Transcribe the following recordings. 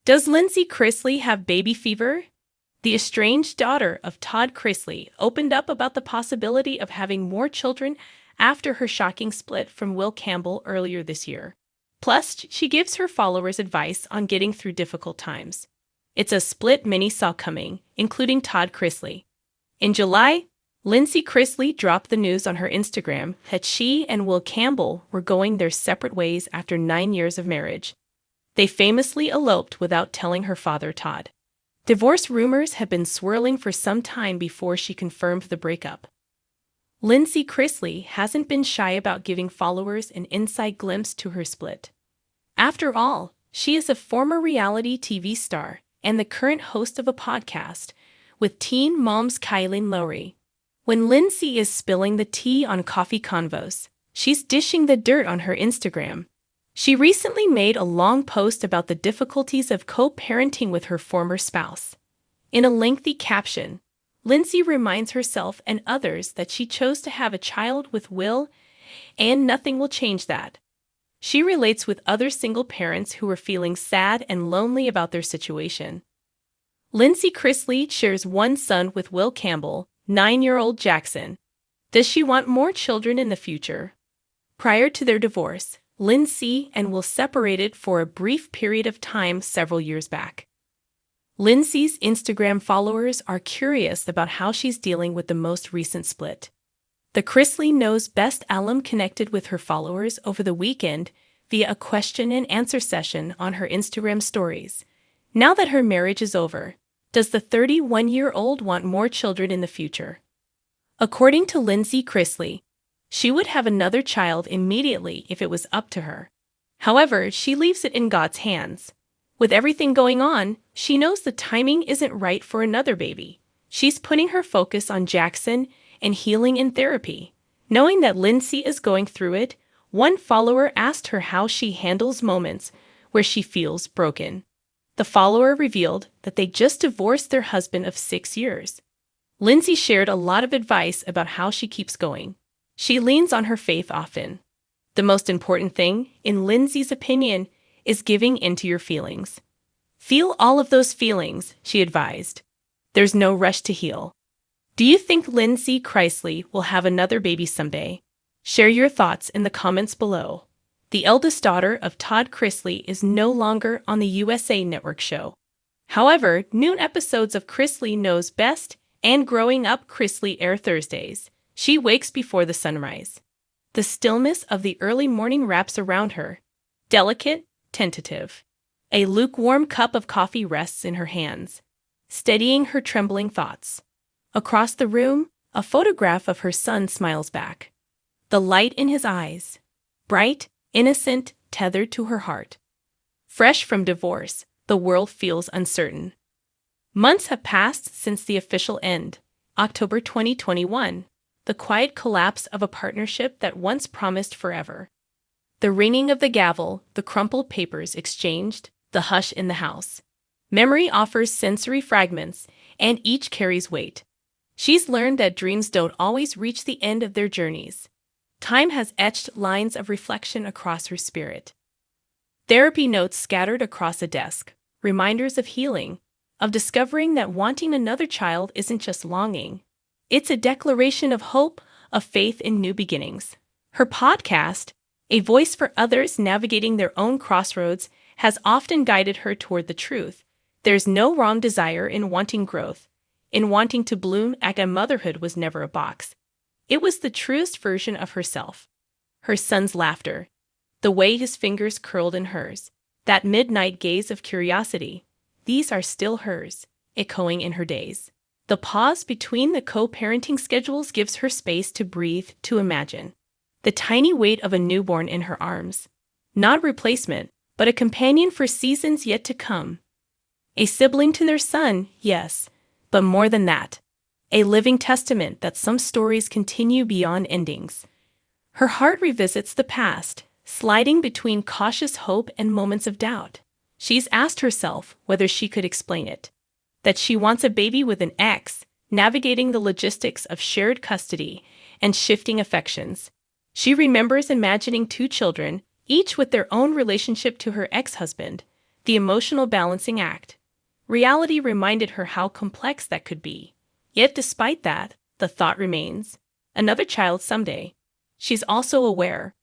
Does Lindsie Chrisley have baby fever? The estranged daughter of Todd Chrisley opened up about the possibility of having more children after her shocking split from Will Campbell earlier this year. Plus, she gives her followers advice on getting through difficult times. It's a split many saw coming, including Todd Chrisley. In July, Lindsie Chrisley dropped the news on her Instagram that she and Will Campbell were going their separate ways after 9 years of marriage. They famously eloped without telling her father, Todd. Divorce rumors had been swirling for some time before she confirmed the breakup. Lindsie Chrisley hasn't been shy about giving followers an inside glimpse to her split. After all, she is a former reality TV star and the current host of a podcast with teen moms Chrisley Knows. When Lindsie is spilling the tea on Coffee Convos, she's dishing the dirt on her Instagram. She recently made a long post about the difficulties of co-parenting with her former spouse. In a lengthy caption, Lindsie reminds herself and others that she chose to have a child with Will, and nothing will change that. She relates with other single parents who are feeling sad and lonely about their situation. Lindsie Chrisley shares one son with Will Campbell, 9-year-old Jackson. Does she want more children in the future? Prior to their divorce, Lindsie and Will separated for a brief period of time several years back. Lindsie's Instagram followers are curious about how she's dealing with the most recent split. The Chrisley Knows best alum connected with her followers over the weekend via a question and answer session on her Instagram stories. Now that her marriage is over, does the 31-year-old want more children in the future? According to Lindsie Chrisley, she would have another child immediately if it was up to her. However, she leaves it in God's hands. With everything going on, she knows the timing isn't right for another baby. She's putting her focus on Jackson and healing in therapy. Knowing that Lindsie is going through it, one follower asked her how she handles moments where she feels broken. The follower revealed that they just divorced their husband of 6 years. Lindsie shared a lot of advice about how she keeps going. She leans on her faith often. The most important thing, in Lindsie's opinion, is giving into your feelings. Feel all of those feelings, she advised. There's no rush to heal. Do you think Lindsie Chrisley will have another baby someday? Share your thoughts in the comments below. The eldest daughter of Todd Chrisley is no longer on the USA Network show. However, noon episodes of Chrisley Knows Best and Growing Up Chrisley air Thursdays. She wakes before the sunrise. The stillness of the early morning wraps around her. Delicate, tentative. A lukewarm cup of coffee rests in her hands, steadying her trembling thoughts. Across the room, a photograph of her son smiles back. The light in his eyes. Bright, innocent, tethered to her heart. Fresh from divorce, the world feels uncertain. Months have passed since the official end, October 2021. The quiet collapse of a partnership that once promised forever. The ringing of the gavel, the crumpled papers exchanged, the hush in the house. Memory offers sensory fragments, and each carries weight. She's learned that dreams don't always reach the end of their journeys. Time has etched lines of reflection across her spirit. Therapy notes scattered across a desk, reminders of healing, of discovering that wanting another child isn't just longing. It's a declaration of hope, of faith in new beginnings. Her podcast, A Voice for Others Navigating Their Own Crossroads, has often guided her toward the truth. There's no wrong desire in wanting growth, in wanting to bloom. Motherhood was never a box. It was the truest version of herself. Her son's laughter, the way his fingers curled in hers, that midnight gaze of curiosity, these are still hers, echoing in her days. The pause between the co-parenting schedules gives her space to breathe, to imagine. The tiny weight of a newborn in her arms. Not replacement, but a companion for seasons yet to come. A sibling to their son, yes, but more than that. A living testament that some stories continue beyond endings. Her heart revisits the past, sliding between cautious hope and moments of doubt. She's asked herself whether she could explain it. That she wants a baby with an ex, navigating the logistics of shared custody and shifting affections. She remembers imagining 2 children, each with their own relationship to her ex-husband. the emotional balancing act. Reality reminded her how complex that could be. Yet despite that, the thought remains, another child someday. She's also aware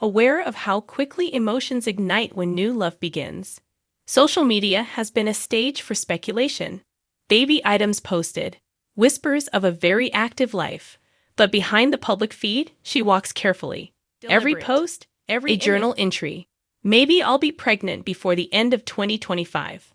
of how quickly emotions ignite when new love begins. Social media has been a stage for speculation. Baby items posted, whispers of a very active life. But behind the public feed, she walks carefully. Every post, every journal entry. Maybe I'll be pregnant before the end of 2025.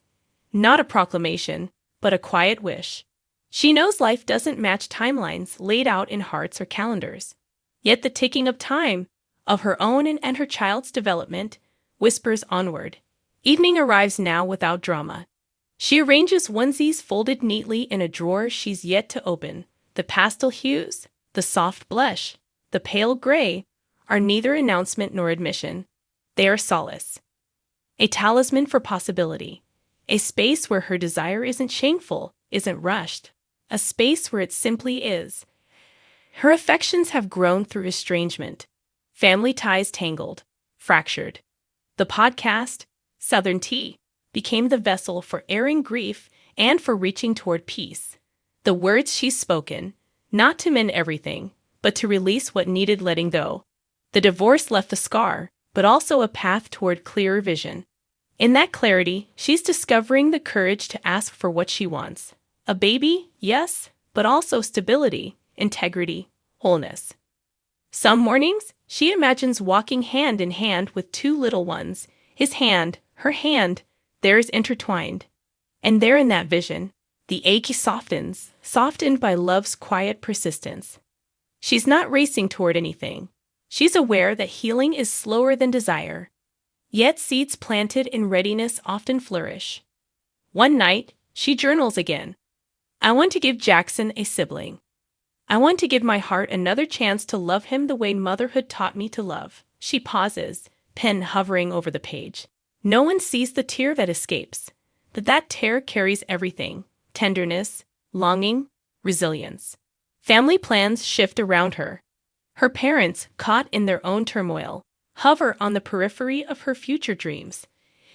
Not a proclamation, but a quiet wish. She knows life doesn't match timelines laid out in hearts or calendars. Yet the ticking of time, of her own and her child's development, whispers onward. Evening arrives now without drama. She arranges onesies folded neatly in a drawer she's yet to open. The pastel hues, the soft blush, the pale gray, are neither announcement nor admission. They are solace. A talisman for possibility. A space where her desire isn't shameful, isn't rushed. A space where it simply is. Her affections have grown through estrangement. Family ties tangled, fractured. The podcast, Southern Tea, became the vessel for airing grief and for reaching toward peace. The words she's spoken, not to mend everything, but to release what needed letting go. The divorce left a scar, but also a path toward clearer vision. In that clarity, she's discovering the courage to ask for what she wants. A baby, yes, but also stability, integrity, wholeness. Some mornings, she imagines walking hand in hand with two little ones, his hand, her hand, theirs intertwined. And there in that vision, the ache softens, softened by love's quiet persistence. She's not racing toward anything. She's aware that healing is slower than desire. Yet seeds planted in readiness often flourish. One night, she journals again. I want to give Jackson a sibling. I want to give my heart another chance to love him the way motherhood taught me to love. She pauses, pen hovering over the page. No one sees the tear that escapes, but that tear carries everything: tenderness, longing, resilience. Family plans shift around her. Her parents, caught in their own turmoil, hover on the periphery of her future dreams.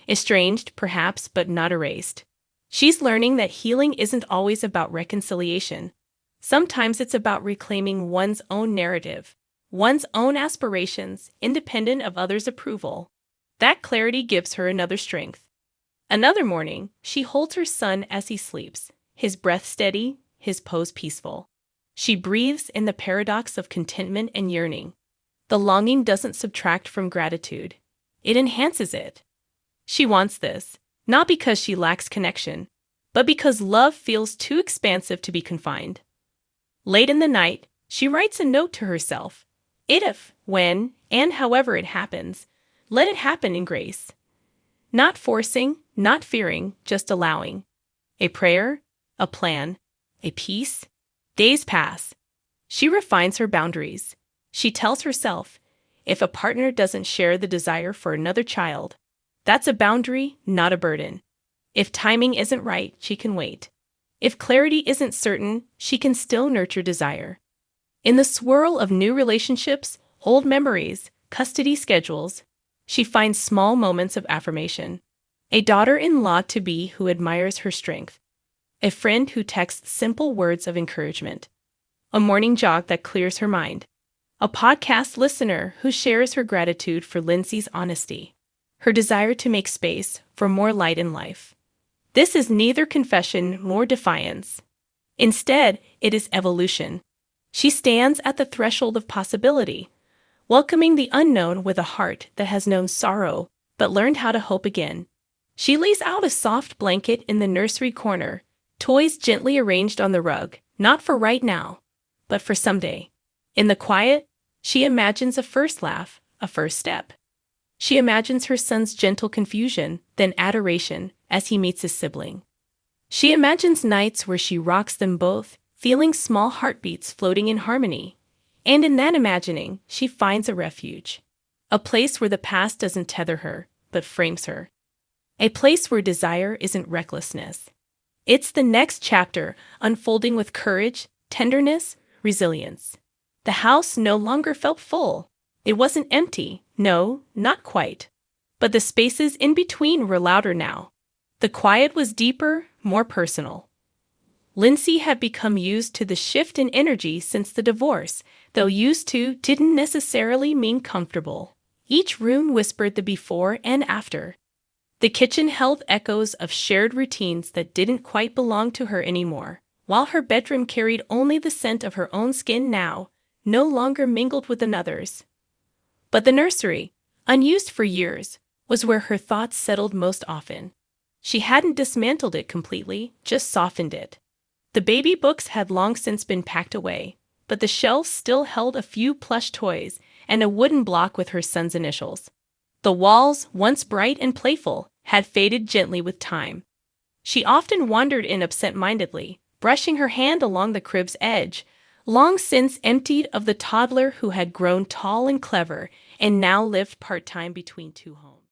Estranged, perhaps, but not erased. She's learning that healing isn't always about reconciliation. Sometimes it's about reclaiming one's own narrative, one's own aspirations, independent of others' approval. That clarity gives her another strength. Another morning, she holds her son as he sleeps, his breath steady, his pose peaceful. She breathes in the paradox of contentment and yearning. The longing doesn't subtract from gratitude. It enhances it. She wants this, not because she lacks connection, but because love feels too expansive to be confined. Late in the night, she writes a note to herself. If, when, and however it happens, let it happen in grace. Not forcing, not fearing, just allowing. A prayer, a plan, a peace. Days pass. She refines her boundaries. She tells herself, if a partner doesn't share the desire for another child, that's a boundary, not a burden. If timing isn't right, she can wait. If clarity isn't certain, she can still nurture desire. In the swirl of new relationships, old memories, custody schedules, she finds small moments of affirmation. A daughter-in-law to be who admires her strength. A friend who texts simple words of encouragement. A morning jog that clears her mind. A podcast listener who shares her gratitude for Lindsie's honesty. Her desire to make space for more light in life. This is neither confession nor defiance. Instead, it is evolution. She stands at the threshold of possibility, welcoming the unknown with a heart that has known sorrow but learned how to hope again. She lays out a soft blanket in the nursery corner, toys gently arranged on the rug, not for right now, but for someday. In the quiet, she imagines a first laugh, a first step. She imagines her son's gentle confusion, then adoration, as he meets his sibling. She imagines nights where she rocks them both, feeling small heartbeats floating in harmony. And in that imagining, she finds a refuge. A place where the past doesn't tether her, but frames her. A place where desire isn't recklessness. It's the next chapter, unfolding with courage, tenderness, resilience. The house no longer felt full. It wasn't empty. No, not quite. but the spaces in between were louder now. The quiet was deeper, more personal. Lindsie had become used to the shift in energy since the divorce, though used to didn't necessarily mean comfortable. Each room whispered the before and after. The kitchen held echoes of shared routines that didn't quite belong to her anymore, while her bedroom carried only the scent of her own skin now, no longer mingled with another's. But the nursery, unused for years, was where her thoughts settled most often. She hadn't dismantled it completely, just softened it. The baby books had long since been packed away, but the shelves still held a few plush toys and a wooden block with her son's initials. The walls, once bright and playful, had faded gently with time. She often wandered in absent-mindedly, brushing her hand along the crib's edge, long since emptied of the toddler who had grown tall and clever and now lived part-time between two homes.